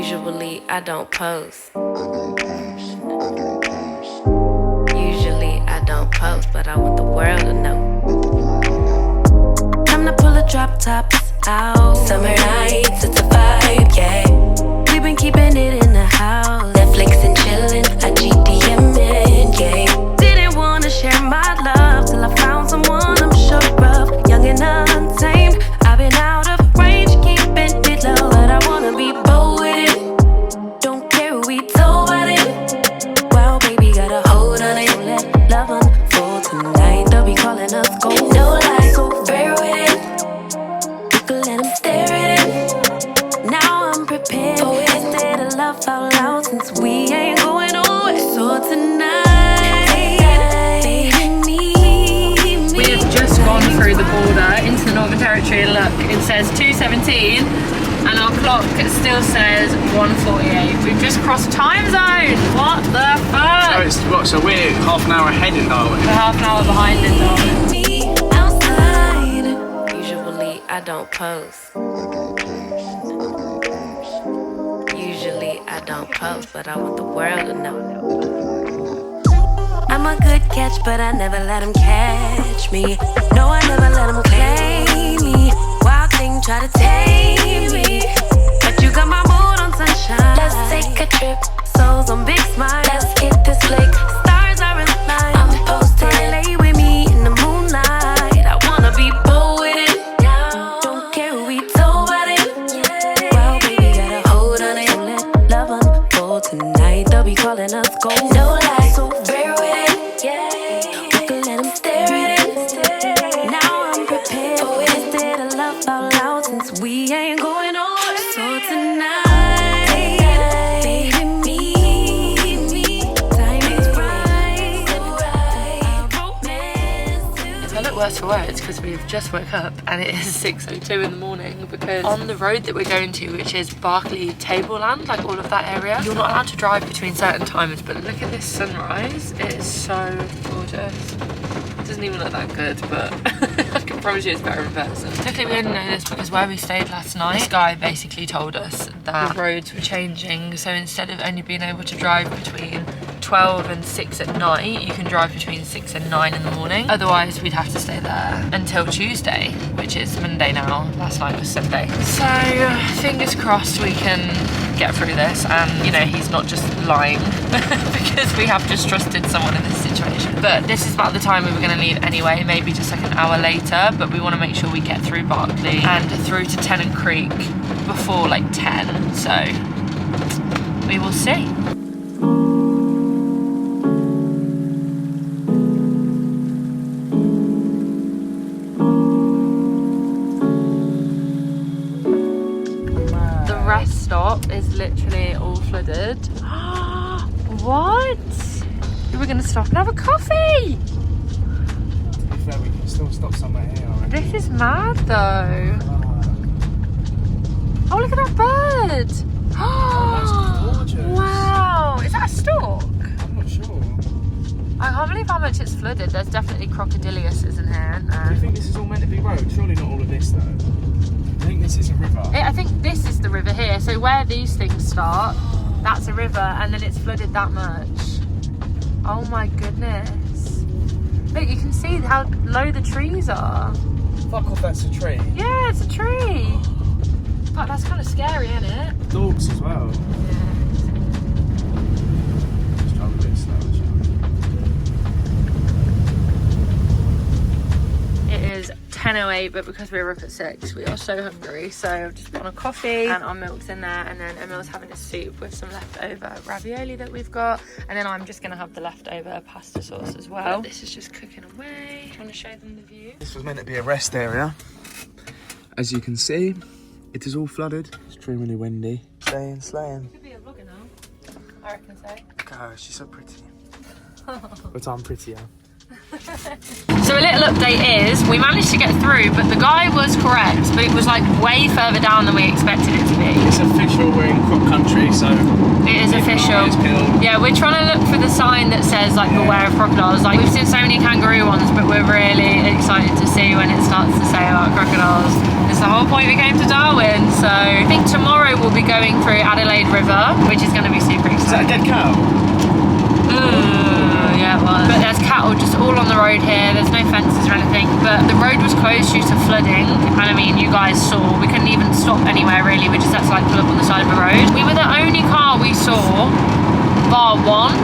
Usually I don't post. Usually I don't post, but I want the world to know. Time to pull a drop tops out. Summer nights, it's a vibe, yeah. We've been keeping it in the house. Netflix and chillin', I GDM'in', yeah. Didn't wanna share my love till I found someone I'm sure of. Young and untamed, I've been out of range, keeping it low. But I wanna be bold with it. Don't care who we told about it. Wow, baby, got a hold on it. Let love unfold tonight. They'll be calling us gold. No lies, so bear with it. You can let them stare at it. Now I'm prepared for it. Instead of love out loud, since we ain't going nowhere. So tonight, baby, me. We have just gone through the border into the Northern Territory, and look, it says 2:17 and our clock still says 1:48. We've just crossed time zone. What the fuck? Oh, it's what? So we're half an hour ahead in Darwin. We're half an hour behind in Darwin. Me outside. Usually I don't post. Usually I don't post, but I want the world to know. I'm a good catch, but I never let him catch me. No, I never let him claim me. Wild thing try to tame me, but you got my mood on sunshine. Let's take a trip, souls on big smile. Let's hit this lake, stars are in line. I'm posted, lay with me in the moonlight. I wanna be bold with it. Don't care who we told about it. Well, baby, got a hold on it. Let love unfold tonight. They'll be calling us gold. No lies, so bear with it. We can let them stare at it. Now I'm prepared for it. Instead of love out loud, since we ain't going nowhere. So tonight, baby, me. Time is right. If I look worse for words, because we've just woke up and it is 6:02 in the morning, because on the road that we're going to, which is Berkeley Tableland, like all of that area, you're not allowed to drive between certain times, but look at this sunrise. It is so gorgeous. It doesn't even look that good, but I can promise you it's better in person. Luckily we didn't know this because where we stayed last night, this guy basically told us that the roads were changing, so instead of only being able to drive between 12 and 6 at night, you can drive between 6 and 9 in the morning. Otherwise we'd have to stay there until Tuesday, which is Monday now. Last night was Sunday. So fingers crossed we can get through this, and you know, he's not just lying because we have just trusted someone in this situation. But this is about the time we were going to leave anyway, maybe just like an hour later, but we want to make sure we get through Berkeley and through to Tennant Creek before like 10, so we will see. Rest stop is literally all flooded. What? We're gonna stop and have a coffee. To be fair, we can still stop somewhere here. This is mad though. Oh, look at that bird. Oh, that's gorgeous. Wow, is that a stork? I'm not sure. I can't believe how much it's flooded. There's definitely crocodiliuses in here, isn't there? Do you think this is all meant to be road? Surely not all of this though. I think this is a river. I think this is the river here. So where these things start, that's a river, and then it's flooded that much. Oh my goodness. Look, you can see how low the trees are. Fuck off, that's a tree. Yeah, it's a tree. But that's kind of scary, isn't it? Dogs as well. Yeah. Just drive a bit slow, It is 10:08, but because we were up at 6, we are so hungry. So I've just got a coffee and our milk's in there, and then Emil's having a soup with some leftover ravioli that we've got, and then I'm just gonna have the leftover pasta sauce as well. But this is just cooking away. Do you want to show them the view? This was meant to be a rest area. As you can see, it is all flooded. Extremely windy. Slaying. Could be a vlogger now. I reckon so. God, she's so pretty. But I'm prettier. So a little update is, we managed to get through, but the guy was correct, but it was like way further down than we expected it to be. It's official, we're in Croc country, so... It is official. Yeah, we're trying to look for the sign that says like beware of crocodiles. Like we've seen so many kangaroo ones, but we're really excited to see when it starts to say about crocodiles. It's the whole point we came to Darwin, so I think tomorrow we'll be going through Adelaide River, which is going to be super exciting. Is that a dead cow? Yeah, it was. But there's cattle just all on the road here. There's no fences or anything. But the road was closed due to flooding. And I mean, you guys saw, we couldn't even stop anywhere really. We just had to like pull up on the side of the road. We were the only car we saw, bar one,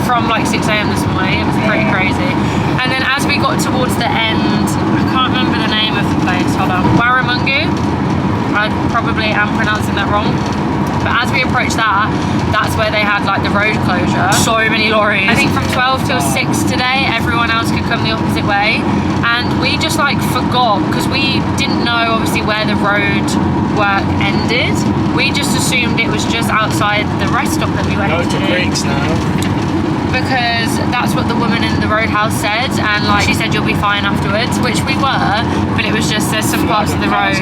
from like 6 AM this morning. It was pretty crazy. And then as we got towards the end, I can't remember the name of the place. Hold on. Warramungu. I probably am pronouncing that wrong. But as we approached that, that's where they had like the road closure. So many lorries. I think from 12 till 6 today, everyone else could come the opposite way. And we just like forgot, because we didn't know obviously where the road work ended. We just assumed it was just outside the rest stop that we went to. Go to Greeks now. Because that's what the woman in the roadhouse said, and like she said you'll be fine afterwards, which we were, but it was just there's some parts of the road,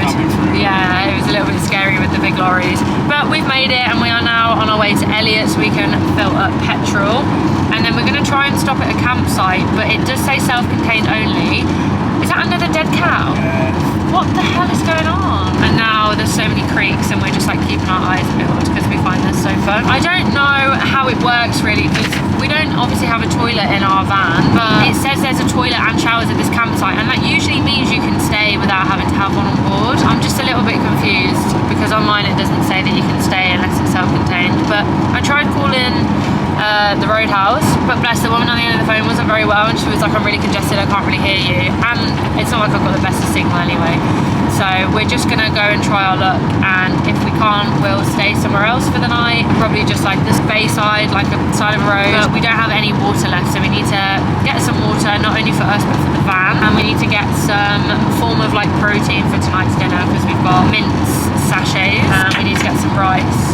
yeah, it was a little bit scary with the big lorries. But we've made it and we are now on our way to Elliot so we can fill up petrol, and then we're going to try and stop at a campsite, but it does say self-contained only. Is that another dead cow? Yeah. What the hell is going on? And now there's so many creeks and we're just like keeping our eyes peeled because we find this so fun. I don't know how it works really, because we don't obviously have a toilet in our van, but it says there's a toilet and showers at this campsite, and that usually means you can stay without having to have one on board. I'm just a little bit confused because on mine it doesn't say that you can stay unless it's self-contained. But I tried calling the roadhouse, but bless, the woman on the end of the phone wasn't very well, and she was like, I'm really congested, I can't really hear you. And it's not like I've got the best of signal anyway. So we're just gonna go and try our luck, and if we can't, we'll stay somewhere else for the night. Probably just like this bayside, like the side of a road. But we don't have any water left, so we need to get some water, not only for us but for the van. And we need to get some form of like protein for tonight's dinner, because we've got mince sachets, and we need to get some rice.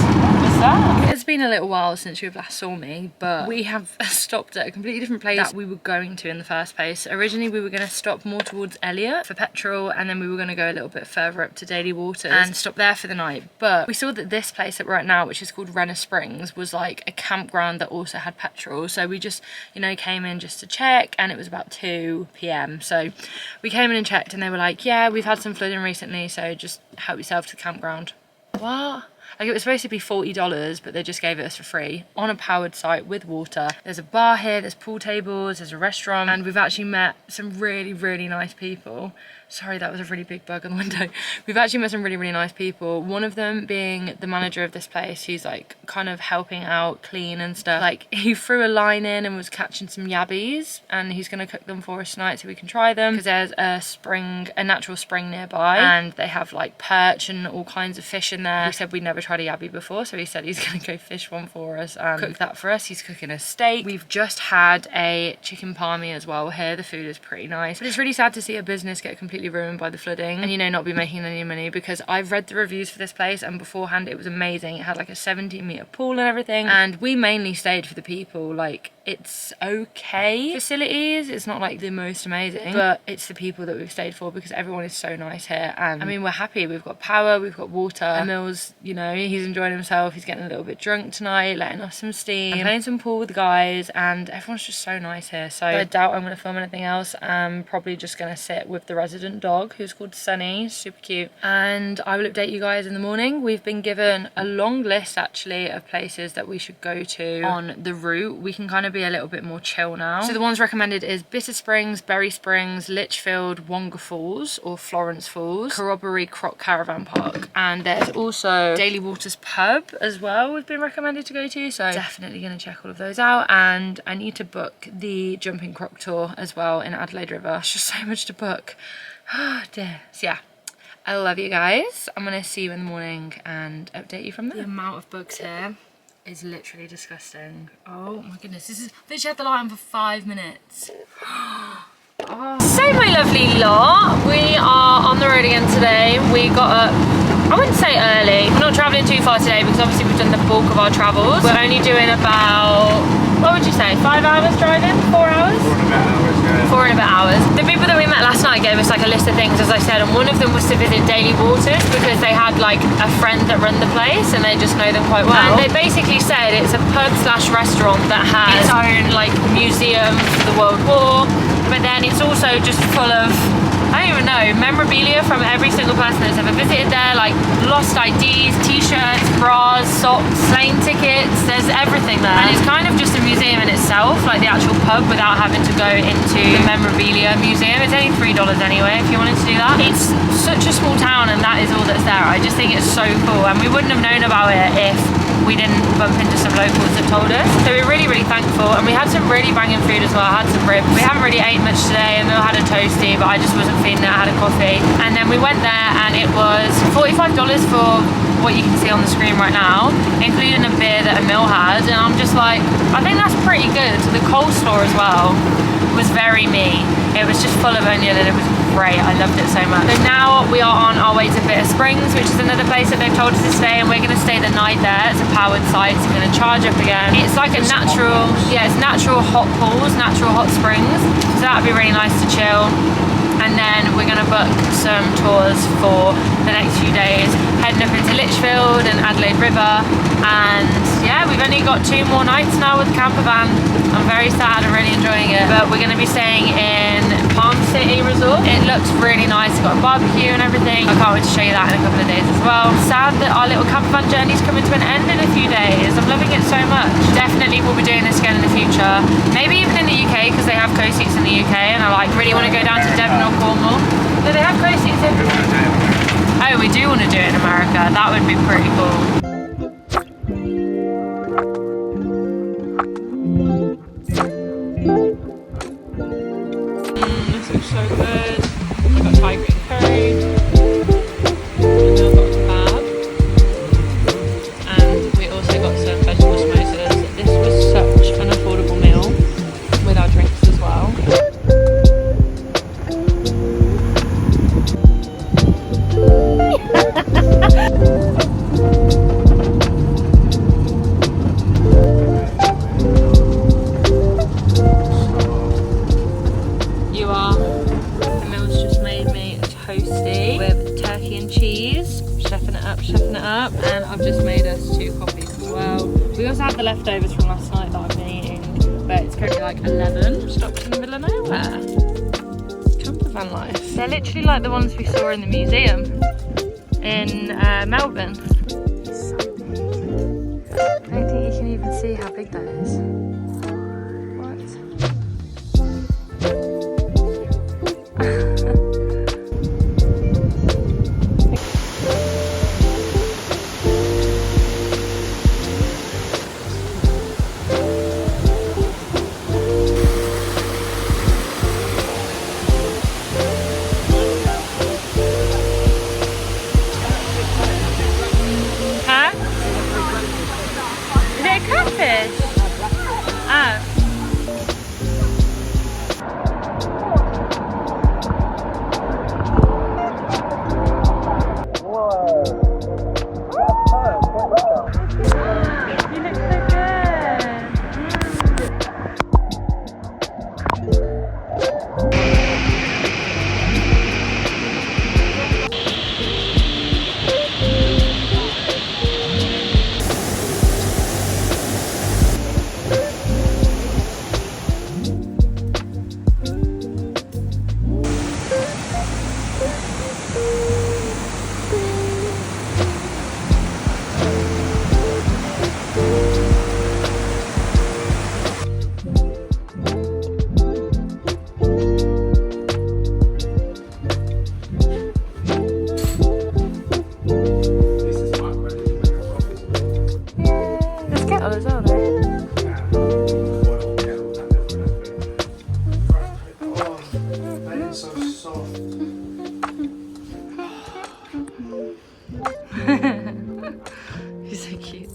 It's been a little while since you last saw me, but we have stopped at a completely different place that we were going to in the first place. Originally we were going to stop more towards Elliot for petrol, and then we were going to go a little bit further up to Daily Waters and stop there for the night. But we saw that this place that we're at now, which is called Renner Springs, was like a campground that also had petrol. So we just, you know, came in just to check, and it was about 2 PM. So we came in and checked, and they were like, yeah, we've had some flooding recently, so just help yourself to the campground. What? Like, it was supposed to be $40, but they just gave it us for free on a powered site with water. There's a bar here, there's pool tables, there's a restaurant, and we've actually met some really, really nice people. Sorry, that was a really big bug on the window. We've actually met some really, really nice people. One of them being the manager of this place. He's like kind of helping out, clean and stuff. Like, he threw a line in and was catching some yabbies, and he's gonna cook them for us tonight so we can try them, because there's a natural spring nearby, and they have like perch and all kinds of fish in there. We said we'd never tried a yabby before, so he said he's gonna go fish one for us and cook that for us. He's cooking a steak. We've just had a chicken palmy as well here. The food is pretty nice, but it's really sad to see a business get completely ruined by the flooding and, you know, not be making any money, because I've read the reviews for this place and beforehand it was amazing. It had like a 17-meter pool and everything, and we mainly stayed for the people. Like, it's okay facilities, it's not like the most amazing, but it's the people that we've stayed for, because everyone is so nice here. And I mean, we're happy. We've got power, we've got water. Emil's, you know, he's enjoying himself, he's getting a little bit drunk tonight, letting off some steam, playing some pool with the guys, and everyone's just so nice here. So I doubt I'm gonna film anything else. I'm probably just gonna sit with the resident dog, who's called Sunny, super cute, and I will update you guys in the morning. We've been given a long list actually of places that we should go to on the route. We can kind of be a little bit more chill now. So the ones recommended is Bitter Springs, Berry Springs, Litchfield, Wonga Falls or Florence Falls, Corroboree Croc Caravan Park, and there's also Daily Waters Pub as well we've been recommended to go to, so definitely going to check all of those out. And I need to book the jumping croc tour as well in Adelaide River. It's just so much to book. Oh dear. So yeah, I love you guys. I'm gonna see you in the morning and update you from there. The amount of bugs here is literally disgusting. Oh my goodness, this is, I've literally had the light on for 5 minutes. Oh. So my lovely lot, we are on the road again today. We got up I wouldn't say early. We're not travelling too far today because obviously we've done the bulk of our travels. We're only doing about, what would you say, 5 hours driving? 4 hours? 4 and a bit hours. The people that we met last night gave us like a list of things, as I said, and one of them was to visit Daily Waters because they had like a friend that run the place and they just know them quite well. And they basically said it's a pub slash restaurant that has its own like museum for the World War, but then it's also just full of, I don't even know, memorabilia from every single person that's ever visited there, like lost IDs, t-shirts, bras, socks, plane tickets, there's everything there. And it's kind of just a museum in itself, like the actual pub, without having to go into the memorabilia museum. It's only $3 anyway if you wanted to do that. It's such a small town and that is all that's there. I just think it's so cool, and we wouldn't have known about it if we didn't bump into some locals that told us. So we're really, really thankful, and we had some really banging food as well. I had some ribs. We haven't really ate much today, and we had a toasty, but I just wasn't feeling it. I had a coffee, and then we went there and it was $45 for what you can see on the screen right now, including a beer that Emil had, and I'm just like, I think that's pretty good. The coleslaw as well was very me. It was just full of onion and it was great. I loved it so much. So now we are on our way to Renner Springs, which is another place that they've told us to stay, and we're going to stay the night there. It's a powered site, so we're going to charge up again. It's like a natural, yeah, it's natural hot pools, natural hot springs, so that would be really nice to chill. And then we're going to book some tours for the next few days, heading up into Lichfield and Adelaide River. And yeah, we've only got 2 more nights now with Campervan. I'm very sad, I'm really enjoying it. But we're going to be staying in Palm City Resort. It looks really nice, it's got a barbecue and everything. I can't wait to show you that in a couple of days as well. Sad that our little Campervan journey is coming to an end in a few days. I'm loving it so much. Definitely we'll be doing this again in the future. Maybe even in the UK, because they have co-seats in the UK, and I like really want to go down to Devon or Cornwall. Do they have co-seats everywhere? Oh, we do want to do it in America. That would be pretty cool. This looks so good. We've got Thai green curry. And we've got kebab. And we also got some vegetable samosas. This was such an affordable meal with our drinks as well. You are. Emil's just made me a toasty with turkey and cheese. Chefing it up. And I've just made us 2 coffees as well. We also had the leftovers from last night that I've been eating, but it's currently like 11. Stopped in the middle of nowhere. Campervan life. They're literally like the ones we saw in the museum in Melbourne. So big. I don't think you can even see how big that is. He's so cute.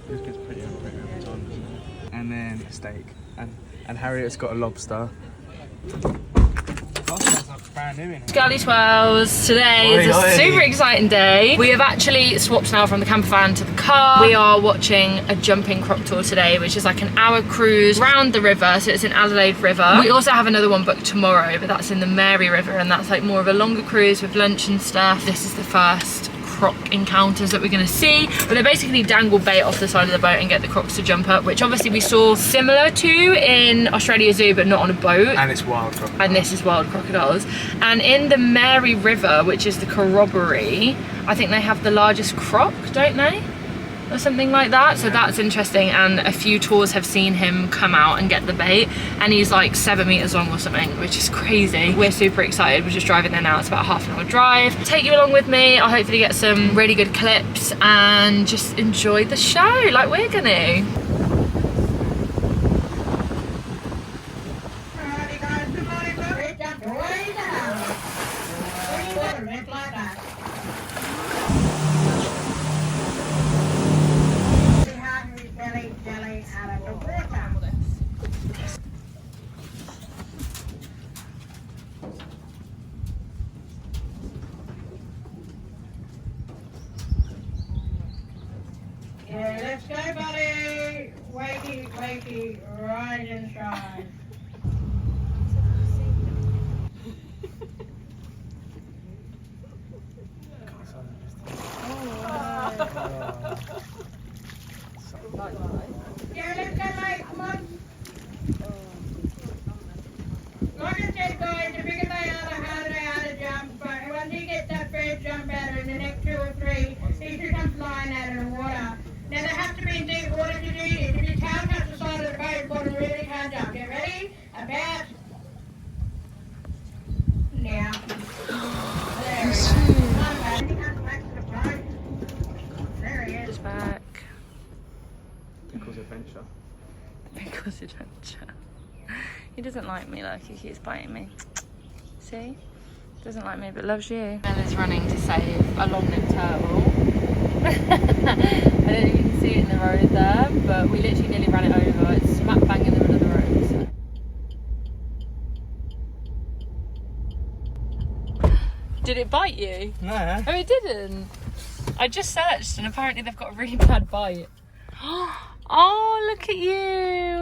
This gets pretty unreal. then a steak. And Harriet's got a lobster. Scully Swells, today is a super exciting day. We have actually swapped now from the camper van to the car. We are watching a jumping croc tour today, which is like an hour cruise around the river, so it's in Adelaide River. We also have another one booked tomorrow, but that's in the Mary River, and that's like more of a longer cruise with lunch and stuff. This is the first croc encounters that we're going to see, but they basically dangle bait off the side of the boat and get the crocs to jump up, which obviously we saw similar to in Australia Zoo, but not on a boat. And it's wild crocodile. And this is wild crocodiles. And in the Mary River, which is the corroboree, I think they have the largest croc, don't they? Or something like that. So that's interesting, and a few tours have seen him come out and get the bait, and he's like 7 meters long or something, which is crazy. We're super excited. We're just driving there now. It's about a half an hour drive. Take you along with me. I'll hopefully get some really good clips and just enjoy the show like we're gonna. Yeah, let's go, buddy. Wakey, wakey, rise and shine. Yeah, let's go, mate. Come on. Like I said, guys, the bigger they are, the harder they are to jump. But once you get that first jump out in the next 2 or 3, he should come flying out of the water. Now they have to be in deep water to do this. If your tail touches the side of the boat, bottom really can't jump. Get ready? About. Now. There we go. Come on, back. He comes back to the boat. There he is. Back. Because adventure. Because adventure. He doesn't like me, look, he keeps biting me. See? Doesn't like me but loves you. Bella's running to save a long-necked turtle. I don't know if you can see it in the road there, but we literally nearly ran it over. It's smack bang in the middle of the road. So. Did it bite you? No. Oh, it didn't. I just searched and apparently they've got a really bad bite. Oh, look at you.